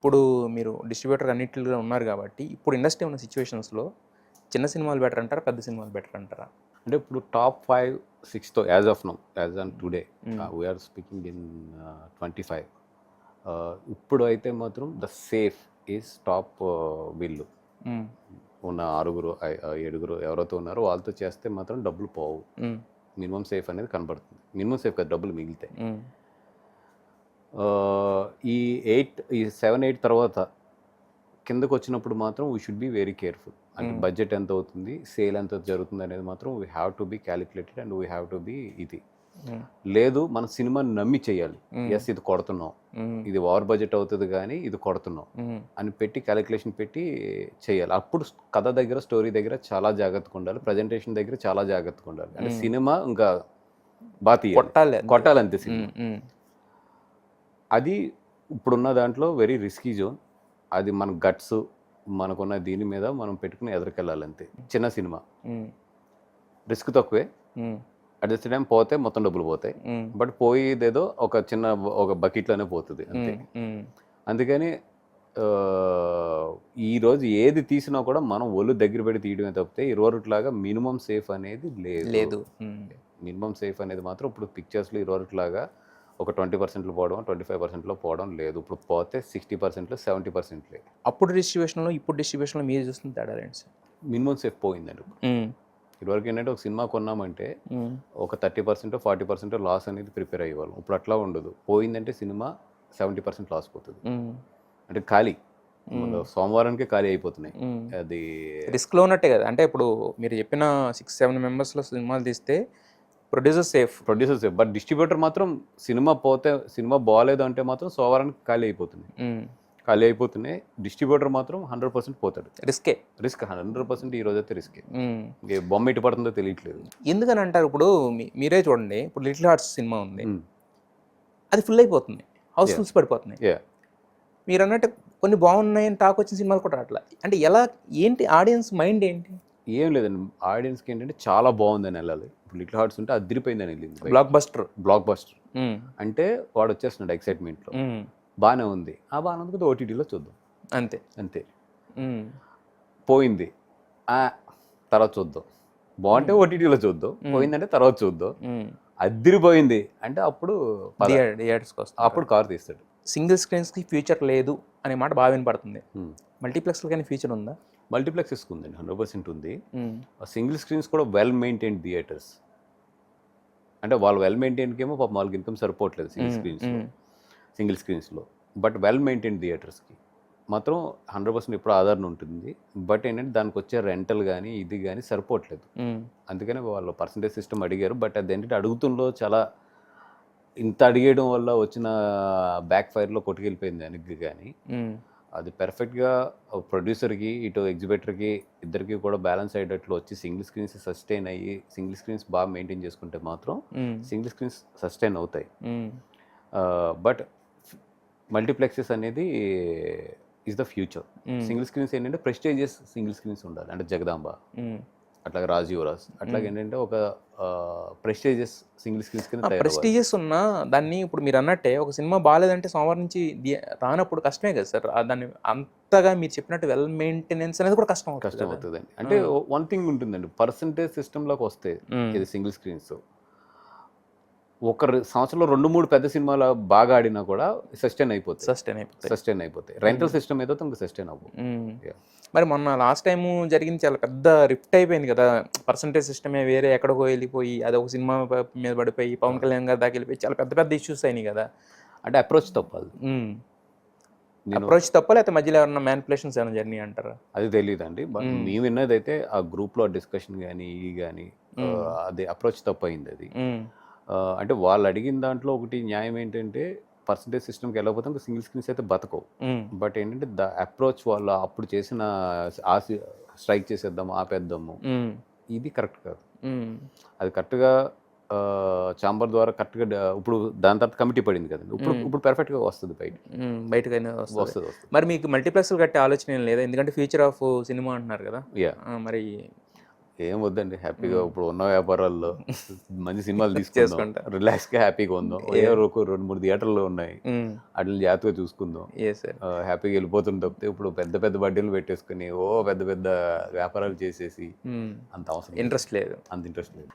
ఇప్పుడు మీరు డిస్ట్రిబ్యూటర్ అన్నిటిలో ఉన్నారు కాబట్టి, ఇప్పుడు ఇండస్ట్రీ ఉన్న సిట్యుయేషన్స్‌లో చిన్న సినిమాలు బెటర్ అంటారా? పెద్ద సినిమాలు బెటర్ అంటారా? అంటే ఇప్పుడు టాప్ 5, 6తో as of now, as on today we're speaking in 25. ఇప్పుడు అయితే మాత్రం ద సేఫ్ ఈజ్ టాప్. వీళ్ళు హ్మ్. ఉన్న 6గురు 7గురు ఎవరైతే ఉన్నారో వాళ్ళతో చేస్తే మాత్రం డబ్బులు పోవు. హ్మ్. మినిమం సేఫ్ అనేది కనబడుతుంది. మినిమం సేఫ్ కదా, డబ్బులు మిగులుతాయి. హ్మ్. ఈ 7, 8 తర్వాత కిందకు వచ్చినప్పుడు మాత్రం we should be very careful. అంటే బడ్జెట్ ఎంత అవుతుంది, సేల్ ఎంత జరుగుతుంది అనేది మాత్రం we have to be calculated and we have to be ఇది. లేదు మన సినిమాని నమ్మి చేయాలి. ఎస్ ఇది కొడుతున్నాం, ఇది ఓవర్ బడ్జెట్ అవుతుంది కానీ ఇది కొడుతున్నాం అని పెట్టి క్యాలిక్యులేషన్ పెట్టి చేయాలి. అప్పుడు కథ దగ్గర, స్టోరీ దగ్గర చాలా జాగ్రత్తగా ఉండాలి. ప్రజెంటేషన్ దగ్గర చాలా జాగ్రత్తగా ఉండాలి. అంటే సినిమా ఇంకా బాగా కొట్టాలంతే సినిమా. అది ఇప్పుడున్న దాంట్లో వెరీ రిస్కీ జోన్. అది మన గట్స్, మనకున్న దీని మీద మనం పెట్టుకుని ఎదురుకెళ్ళాలంతే. చిన్న సినిమా రిస్క్ తక్కువే, అట్ ద సేమ్ టైం పోతే మొత్తం డబ్బులు పోతాయి. బట్ పోయేదేదో ఒక బకెట్లోనే పోతుంది అంతే. అందుకని ఈరోజు ఏది తీసినా కూడా మనం ఒళ్ళు దగ్గర పెట్టి తీయడమే తప్పితే ఈ రోజులాగా మినిమం సేఫ్ అనేది లేదు. మినిమం సేఫ్ అనేది మాత్రం ఇప్పుడు పిక్చర్స్లో ఈ రోజులాగా ఒక 20%లో పోవడం, 25%లో పోవడం లేదు. ఇప్పుడు పోతే 60%లో 70% లేదు. అప్పుడు డిస్ట్రిబ్యూషన్లో ఇప్పుడు డిస్ట్రిబ్యూషన్లో మీరు చూస్తున్న తేడా ఏంటి సార్? మినిమం సేఫ్ పోయిందండి. ఇదివరకు ఏంటంటే ఒక సినిమా కొన్నామంటే ఒక 30%, 40% లాస్ అనేది ప్రిపేర్ అయ్యేవాళ్ళం. ఇప్పుడు అట్లా ఉండదు. పోయిందంటే సినిమా 70% లాస్ పోతుంది. అంటే ఖాళీ సోమవారానికే ఖాళీ అయిపోతున్నాయి. అది రిస్క్లో ఉన్నట్టే కదా. అంటే ఇప్పుడు మీరు చెప్పిన 6-7 మెంబర్స్లో సినిమాలు తీస్తే ప్రొడ్యూసర్ సేఫ్. బట్ డిస్ట్రిబ్యూటర్ మాత్రం సినిమా బాగాలేదు అంటే మాత్రం సోమవారానికి ఖాళీ అయిపోతున్నాయి. డిస్ట్రిబ్యూటర్ మాత్రం 100% పోతాడు. రిస్క్ 100% ఈ రోజైతే రిస్కే. బొమ్మ ఎటు పడుతుందో తెలియట్లేదు. ఎందుకని అంటారు? ఇప్పుడు మీరే చూడండి, ఇప్పుడు లిటిల్ హార్ట్స్ సినిమా ఉంది, అది ఫుల్ అయిపోతుంది, హౌస్ఫుల్స్ పడిపోతున్నాయి. మీరు అన్నట్టు కొన్ని బాగున్నాయని టాక్ వచ్చిన సినిమాలు కూడా అట్లా. అంటే ఏంటి ఆడియన్స్ మైండ్ ఏంటి? ఏం లేదండి, ఆడియన్స్కి ఏంటంటే చాలా బాగుందని వెళ్ళాలి. ఇప్పుడు లిటిల్ హార్ట్స్ ఉంటే అదిరిపోయిందని వెళ్ళింది. బ్లాక్ బస్టర్ అంటే వాడు వచ్చేస్తున్నాడు ఎక్సైట్మెంట్లో, బాగానే ఉంది. ఆ బాగానే ఉంది కదా, ఓటీటీలో చూద్దాం అంతే. పోయింది తర్వాత చూద్దాం, బాగుంటే ఓటీటీలో చూద్దాం, పోయిందంటే తర్వాత చూద్దాం. అదిరిపోయింది అంటే అప్పుడు కారు తీస్తాడు. సింగిల్ స్క్రీన్స్కి ఫ్యూచర్ లేదు అనే మాట బాగా వినపడుతుంది. మల్టీప్లెక్స్లో కానీ ఫ్యూచర్ ఉందా? మల్టీప్లెక్సెస్ ఉందండి, 100% ఉంది. సింగిల్ స్క్రీన్స్ కూడా వెల్ మెయింటైన్ థియేటర్స్. అంటే వాళ్ళు వెల్ మెయింటైన్కి ఏమో పాపం వాళ్ళకి ఇన్కమ్ సరిపోవట్లేదు సింగిల్ స్క్రీన్స్లో. బట్ వెల్ మెయింటైన్ థియేటర్స్కి మాత్రం 100% ఇప్పుడు ఆదరణ ఉంటుంది. బట్ ఏంటంటే దానికి వచ్చే రెంటల్ కానీ ఇది కానీ సరిపోవట్లేదు. అందుకని వాళ్ళు పర్సంటేజ్ సిస్టమ్ అడిగారు. బట్ అది ఏంటంటే అడుగుతుందో చాలా ఇంత అడిగేయడం వల్ల వచ్చిన బ్యాక్ ఫైర్లో కొట్టుకెళ్ళిపోయింది వెనక్కి. కానీ అది పర్ఫెక్ట్గా ప్రొడ్యూసర్కి ఇటు ఎగ్జిబిటర్కి ఇద్దరికి కూడా బ్యాలెన్స్ అయ్యేటట్లు వచ్చి సింగిల్ స్క్రీన్స్ సస్టైన్ అయ్యి సింగిల్ స్క్రీన్స్ బాగా మెయింటైన్ చేసుకుంటే మాత్రం సింగిల్ స్క్రీన్స్ సస్టైన్ అవుతాయి. బట్ మల్టీప్లెక్సెస్ అనేది is the future. Single screens ఏంటంటే ప్రెస్టీజియస్ సింగిల్ స్క్రీన్స్ ఉండాలి. అంటే జగదాంబ, అట్లాగే రాజీవరాజ్, అట్లాగే ఏంటంటే ఒక ప్రెస్టీజియస్ సింగిల్ స్క్రీన్స్ కింద ప్రెస్టీజియస్ ఉన్న దాన్ని. ఇప్పుడు మీరు అన్నట్టే ఒక సినిమా బాగాలేదంటే సోమవారం నుంచి రానప్పుడు కష్టమే కదా సార్. దాన్ని అంతగా మీరు చెప్పినట్టు వెల్ మెయింటెనెన్స్ అనేది కూడా కష్టం అవుతుందండి. అంటే వన్ థింగ్ ఉంటుందండి, పర్సంటేజ్ సిస్టంలోకి వస్తే ఇది సింగిల్ స్క్రీన్స్ ఒక సంవత్సరంలో 2-3 పెద్ద సినిమాలు బాగా ఆడినా కూడా సస్టైన్ అయిపోతాయి. రెంటల్ సిస్టమ్ ఏదో ఇంకా సస్టైన్ అవ్వదు. మరి మొన్న లాస్ట్ టైం జరిగింది చాలా పెద్ద రిఫ్ట్ అయిపోయింది కదా. పర్సంటేజ్ సిస్టమే వేరే ఎక్కడికో వెళ్ళిపోయి అది ఒక సినిమా మీద పడిపోయి పవన్ కళ్యాణ్ గారి దాకా వెళ్ళిపోయి చాలా పెద్ద పెద్ద ఇష్యూస్ అయినాయి కదా. అంటే అప్రోచ్ తప్పాలి. లేకపోతే మధ్యలో ఏమన్నా మ్యానిపులేషన్స్ ఏమైనా జరిగినాయి అంటారా? అది తెలియదండి. మేము విన్నదైతే ఆ గ్రూప్లో డిస్కషన్ కానీ అది అప్రోచ్ తప్పయింది. అది అంటే వాళ్ళు అడిగిన దాంట్లో ఒకటి న్యాయం ఏంటంటే పర్సంటేజ్ సిస్టమ్కి వెళ్ళకపోతే ఇంకా సింగిల్ స్క్రీన్స్ అయితే బతకవు. బట్ ఏంటంటే ద అప్రోచ్ వాళ్ళు అప్పుడు చేసిన స్ట్రైక్ చేసేద్దాము, ఆపేద్దాము, ఇది కరెక్ట్ కాదు. అది కరెక్ట్గా ఛాంబర్ ద్వారా కరెక్ట్గా ఇప్పుడు దాని తర్వాత కమిటీ పడింది కదండి. ఇప్పుడు పర్ఫెక్ట్గా వస్తుంది బయటకైనా వస్తుంది. మరి మీకు మల్టీప్లెక్స్లు కట్టే ఆలోచన ఏం లేదా? ఎందుకంటే ఫ్యూచర్ ఆఫ్ సినిమా అంటున్నారు కదా. మరి ఏం వద్దండి, హ్యాపీగా ఇప్పుడు ఉన్న వ్యాపారాల్లో మంచి సినిమాలు తీసుకుందాం, చేసుకుంటా. రిలాక్స్గా హ్యాపీగా ఉందాం. ఏదో ఒక 2-3 థియేటర్లు ఉన్నాయి, వాటిని జాగ్రత్తగా చూసుకుందాం, సార్ హ్యాపీగా వెళ్ళిపోతుంది తప్పితే ఇప్పుడు పెద్ద పెద్ద బడ్డీలు పెట్టేసుకుని పెద్ద పెద్ద వ్యాపారాలు చేసేసి అంత అవసరం ఇంట్రెస్ట్ లేదు. అంత ఇంట్రెస్ట్ లేదు.